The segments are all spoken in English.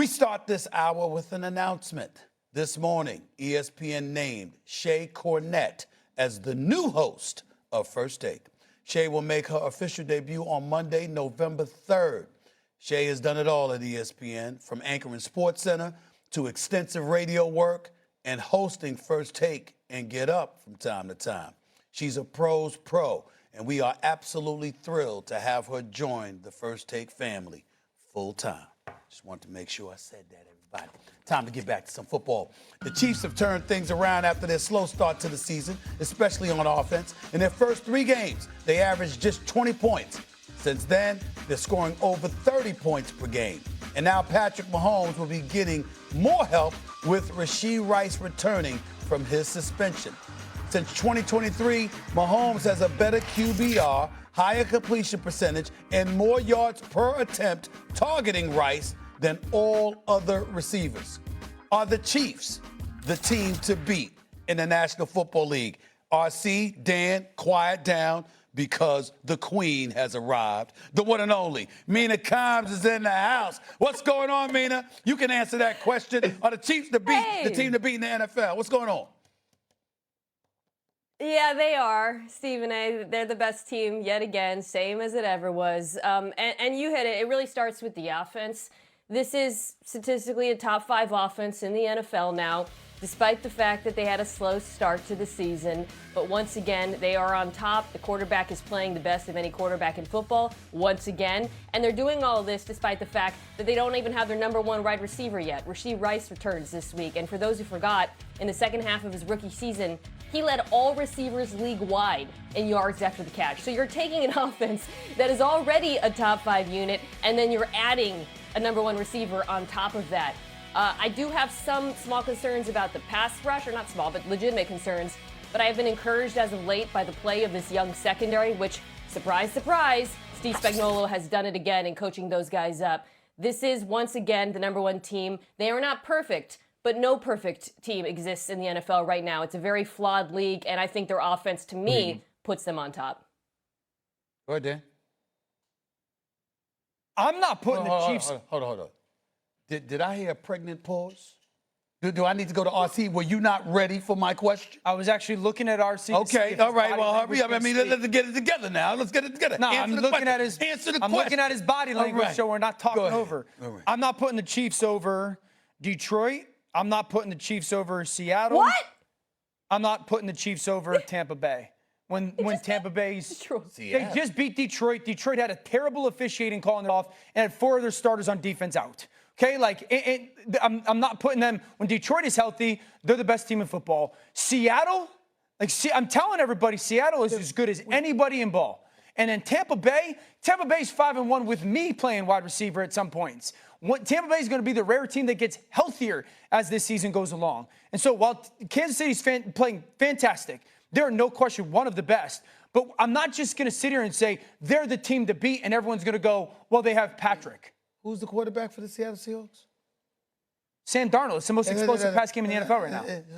We start this hour with an announcement. This morning, ESPN named Shae Cornette as the new host of First Take. Shae will make her official debut on Monday, November 3rd. Shae has done it all at ESPN, from anchoring SportsCenter to extensive radio work and hosting First Take and Get Up from time to time. She's a pro's pro, and we are absolutely thrilled to have her join the First Take family full time. Just wanted to make sure I said that, everybody. Time to get back to some football. The Chiefs have turned things around after their slow start to the season, especially on offense. In their first 3 games, they averaged just 20 points. Since then, they're scoring over 30 points per game. And now Patrick Mahomes will be getting more help with Rashee Rice returning from his suspension. Since 2023, Mahomes has a better QBR, higher completion percentage, and more yards per attempt targeting Rice than all other receivers. Are the Chiefs the team to beat in the National Football League? RC, Dan, quiet down because the queen has arrived. The one and only Mina Kimes is in the house. What's going on, Mina? You can answer that question. Are the Chiefs the team to beat in the NFL? What's going on? Yeah, they are, Stephen A. They're the best team yet again, same as it ever was. And you hit it. It really starts with the offense. This is statistically a top 5 offense in the NFL now, despite the fact that they had a slow start to the season. But once again, they are on top. The quarterback is playing the best of any quarterback in football, once again. And they're doing all of this despite the fact that they don't even have their number 1 wide receiver yet. Rashee Rice returns this week. And for those who forgot, in the second half of his rookie season, he led all receivers league-wide in yards after the catch. So you're taking an offense that is already a top 5 unit, and then you're adding a number 1 receiver on top of that. I do have some small concerns about the pass rush, or not small, but legitimate concerns. But I have been encouraged as of late by the play of this young secondary, which, surprise, surprise, Steve Spagnuolo has done it again in coaching those guys up. This is, once again, the number 1 team. They are not perfect, but no perfect team exists in the NFL right now. It's a very flawed league, and I think their offense, to me, puts them on top. Go ahead, Dan. I'm not putting the Chiefs. Hold on. Did I hear a pregnant pause? Do I need to go to RC? Were you not ready for my question? I was actually looking at RC. Okay, all right. Well, hurry up. I mean, let's get it together now. Let's get it together. No, I'm looking at his. Answer the I'm question. looking at his body language, right. so we're not talking over. All right. I'm not putting the Chiefs over Detroit. I'm not putting the Chiefs over Seattle. What? I'm not putting the Chiefs over Tampa Bay. When Tampa Bay's they just beat Detroit. Detroit had a terrible officiating calling it off and had 4 of their starters on defense out. Okay, I'm not putting them. When Detroit is healthy, they're the best team in football. Seattle, I'm telling everybody, Seattle is as good as anybody in ball. And then Tampa Bay's 5-1 with me playing wide receiver at some points. Tampa Bay is going to be the rare team that gets healthier as this season goes along. And so while Kansas City's playing fantastic, they're no question one of the best. But I'm not just going to sit here and say they're the team to beat and everyone's going to go, well, they have Patrick. Who's the quarterback for the Seattle Seahawks? Sam Darnold. It's the most explosive pass game in the NFL right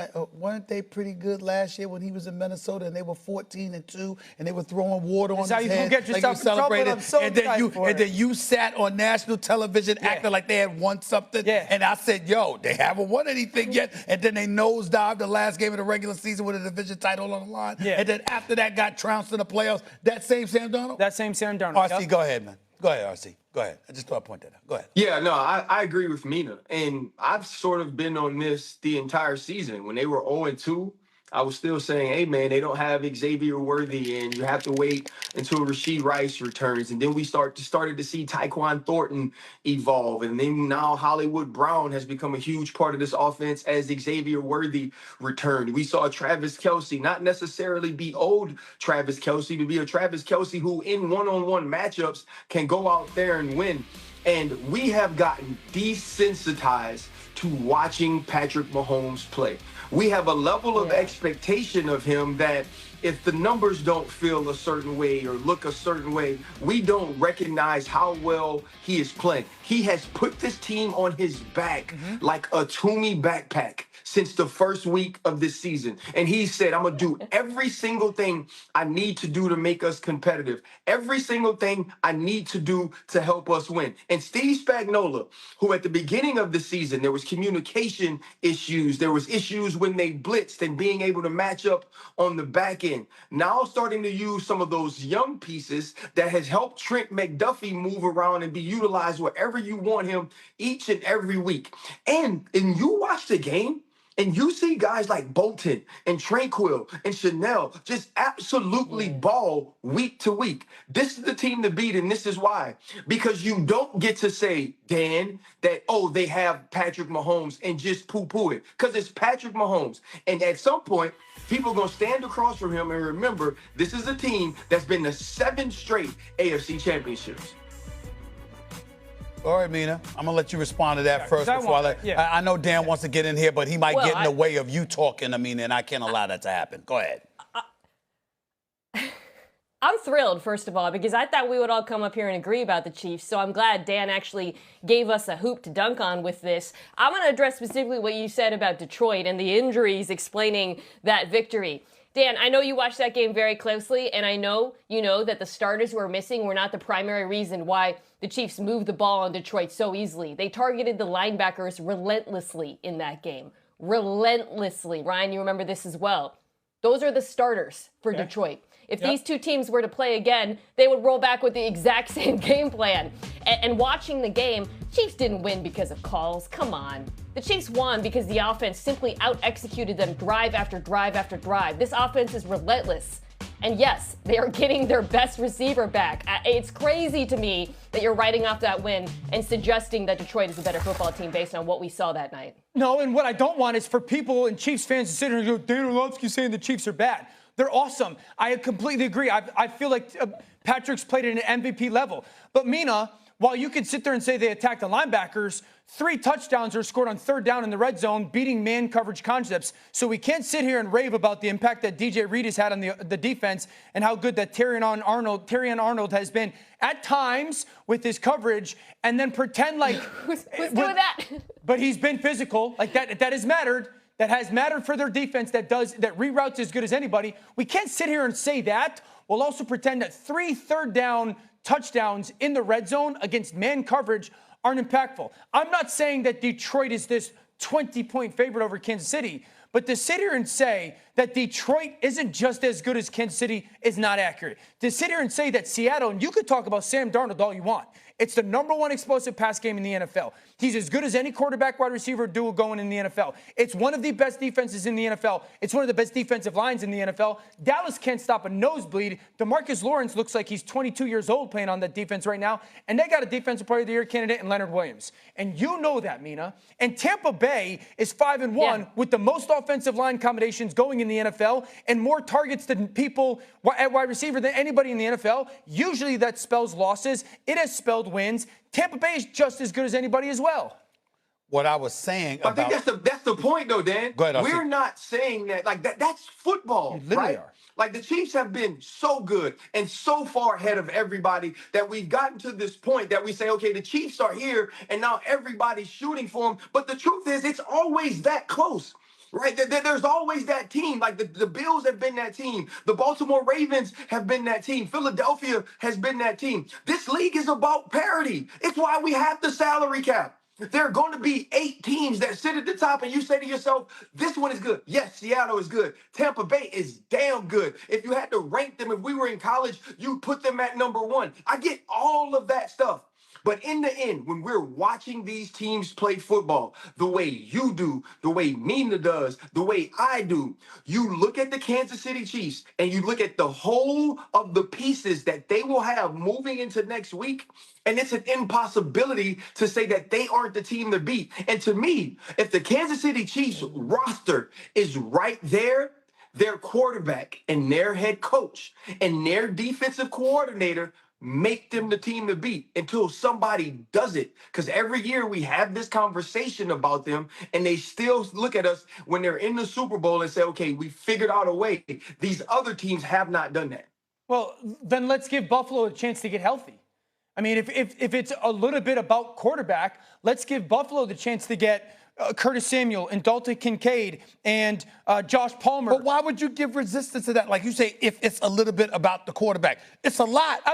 now. Weren't they pretty good last year when he was in Minnesota and they were 14-2 and they were throwing water on his how you head? get yourself in trouble, and I'm so excited for it. Then you sat on national television acting like they had won something. Yeah. And I said, yo, they haven't won anything yet. And then they nosedived the last game of the regular season with a division title on the line. Yeah. And then after that got trounced in the playoffs. That same Sam Darnold? That same Sam Darnold. RC, go ahead, man. Go ahead, RC. Go ahead. I just thought I'd point that out. Go ahead. Yeah, no, I agree with Mina. And I've sort of been on this the entire season. When they were 0-2, I was still saying, hey, man, they don't have Xavier Worthy, and you have to wait until Rashee Rice returns. And then we started to see Tyquan Thornton evolve. And then now Hollywood Brown has become a huge part of this offense as Xavier Worthy returned. We saw Travis Kelce not necessarily be old Travis Kelce, but be a Travis Kelce who in one-on-one matchups can go out there and win. And we have gotten desensitized to watching Patrick Mahomes play. We have a level of expectation of him that if the numbers don't feel a certain way or look a certain way, we don't recognize how well he is playing. He has put this team on his back like a Toomey backpack since the first week of this season. And he said, I'm going to do every single thing I need to do to make us competitive. Every single thing I need to do to help us win. And Steve Spagnuolo, who at the beginning of the season, there was communication issues. There was issues when they blitzed and being able to match up on the back end. Now starting to use some of those young pieces that has helped Trent McDuffie move around and be utilized wherever you want him each and every week. And you watch the game, and you see guys like Bolton and Tranquil and Chanel just absolutely ball week to week. This is the team to beat, and this is why. Because you don't get to say, Dan, that, oh, they have Patrick Mahomes and just poo-poo it. Because it's Patrick Mahomes. And at some point, people are going to stand across from him and remember, this is a team that's been to 7 straight AFC championships. All right, Mina, I'm going to let you respond to that first before I know Dan wants to get in here, but he might get in the way of you talking, Amina, and I can't allow that to happen. Go ahead. I'm thrilled, first of all, because I thought we would all come up here and agree about the Chiefs. So I'm glad Dan actually gave us a hoop to dunk on with this. I'm going to address specifically what you said about Detroit and the injuries explaining that victory. Dan, I know you watched that game very closely, and I know you know that the starters who are missing were not the primary reason why the Chiefs moved the ball on Detroit so easily. They targeted the linebackers relentlessly in that game. Relentlessly. Ryan, you remember this as well. Those are the starters for Detroit. If these two teams were to play again, they would roll back with the exact same game plan. And watching the game, Chiefs didn't win because of calls. Come on. The Chiefs won because the offense simply out-executed them drive after drive after drive. This offense is relentless. And yes, they are getting their best receiver back. It's crazy to me that you're writing off that win and suggesting that Detroit is a better football team based on what we saw that night. No, and what I don't want is for people and Chiefs fans to sit here and go, Dan Orlovsky saying the Chiefs are bad. They're awesome. I completely agree. I feel like Patrick's played at an MVP level. But Mina, while you can sit there and say they attacked the linebackers, 3 touchdowns are scored on 3rd down in the red zone, beating man coverage concepts. So we can't sit here and rave about the impact that DJ Reed has had on the defense and how good that Terrion Arnold has been at times with his coverage, and then pretend like who's doing that? But he's been physical. Like that has mattered. That has mattered for their defense, that reroutes as good as anybody. We can't sit here and say that. We'll also pretend that 3 third down touchdowns in the red zone against man coverage aren't impactful. I'm not saying that Detroit is this 20-point favorite over Kansas City, but to sit here and say that Detroit isn't just as good as Kansas City is not accurate. To sit here and say that Seattle, and you could talk about Sam Darnold all you want, it's the #1 explosive pass game in the NFL. He's as good as any quarterback wide receiver duo going in the NFL. It's one of the best defenses in the NFL. It's one of the best defensive lines in the NFL. Dallas can't stop a nosebleed. DeMarcus Lawrence looks like he's 22 years old playing on that defense right now. And they got a Defensive Player of the Year candidate in Leonard Williams. And you know that, Mina. And Tampa Bay is 5-1 with the most offensive line combinations going in the NFL and more targets than people at wide receiver than anybody in the NFL. Usually that spells losses. It has spelled wins. Tampa Bay is just as good as anybody as well. What I was saying I think that's the point, though, Dan. Go ahead, We're not saying that like that's football, right? Like the Chiefs have been so good and so far ahead of everybody that we've gotten to this point that we say, okay, the Chiefs are here and now everybody's shooting for them. But the truth is, it's always that close. Right? There's always that team. Like the Bills have been that team. The Baltimore Ravens have been that team. Philadelphia has been that team. This league is about parity. It's why we have the salary cap. There are going to be 8 teams that sit at the top and you say to yourself, this one is good. Yes, Seattle is good. Tampa Bay is damn good. If you had to rank them, if we were in college, you'd put them at #1. I get all of that stuff. But in the end, when we're watching these teams play football, the way you do, the way Mina does, the way I do, you look at the Kansas City Chiefs and you look at the whole of the pieces that they will have moving into next week, and it's an impossibility to say that they aren't the team to beat. And to me, if the Kansas City Chiefs roster is right there, their quarterback and their head coach and their defensive coordinator make them the team to beat until somebody does it. Because every year we have this conversation about them, and they still look at us when they're in the Super Bowl and say, okay, we figured out a way. These other teams have not done that. Well, then let's give Buffalo a chance to get healthy. I mean, if it's a little bit about quarterback, let's give Buffalo the chance to get Curtis Samuel and Dalton Kincaid and Josh Palmer. But why would you give resistance to that? Like you say, if it's a little bit about the quarterback, it's a lot.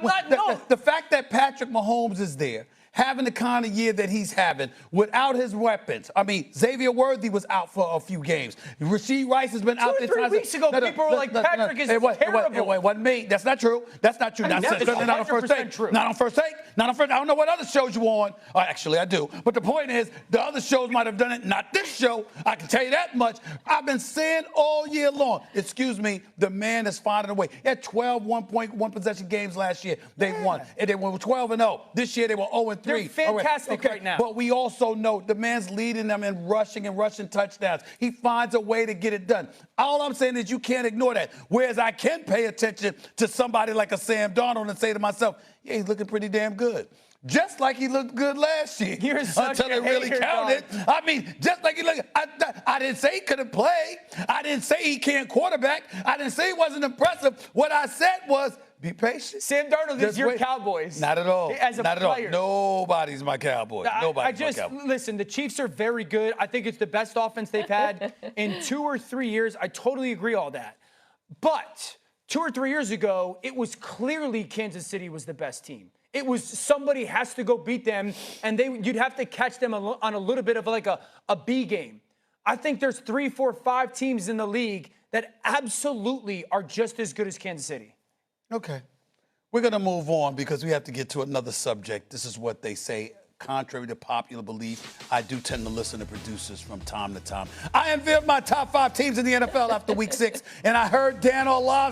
The fact that Patrick Mahomes is there, having the kind of year that he's having without his weapons. I mean, Xavier Worthy was out for a few games. Rashee Rice has been out there. 2 or 3 weeks ago, people were like, Patrick is terrible. It wasn't me. That's not true. That's not true. That is Not on First Take. true. Not on First Take. Not on First. I don't know what other shows you on. Actually, I do. But the point is, the other shows might have done it. Not this show. I can tell you that much. I've been saying all year long. Excuse me. The man is finding a way. He had 12 one possession games last year. They won. And they were 12-0. This year they were 0-3. They're fantastic right now. But we also know the man's leading them in rushing touchdowns. He finds a way to get it done. All I'm saying is you can't ignore that. Whereas I can pay attention to somebody like a Sam Darnold and say to myself, yeah, he's looking pretty damn good. Just like he looked good last year. You're such until a it really hater, counted. dog. I mean, just like he looked. I didn't say he couldn't play. I didn't say he can't quarterback. I didn't say he wasn't impressive. What I said was, be patient. Sam Darnold is your Cowboys. Not at all. As a Not player. at all. Nobody's my Cowboy. Nobody's my Cowboy. Listen, the Chiefs are very good. I think it's the best offense they've had in 2 or 3 years. I totally agree all that. But 2 or 3 years ago, it was clearly Kansas City was the best team. It was somebody has to go beat them, and you'd have to catch them on a little bit of like a B game. I think there's 3, 4, 5 teams in the league that absolutely are just as good as Kansas City. Okay. We're going to move on because we have to get to another subject. This is what they say. Contrary to popular belief, I do tend to listen to producers from time to time. I unveiled my top 5 teams in the NFL after week 6, and I heard Dan Orlovsky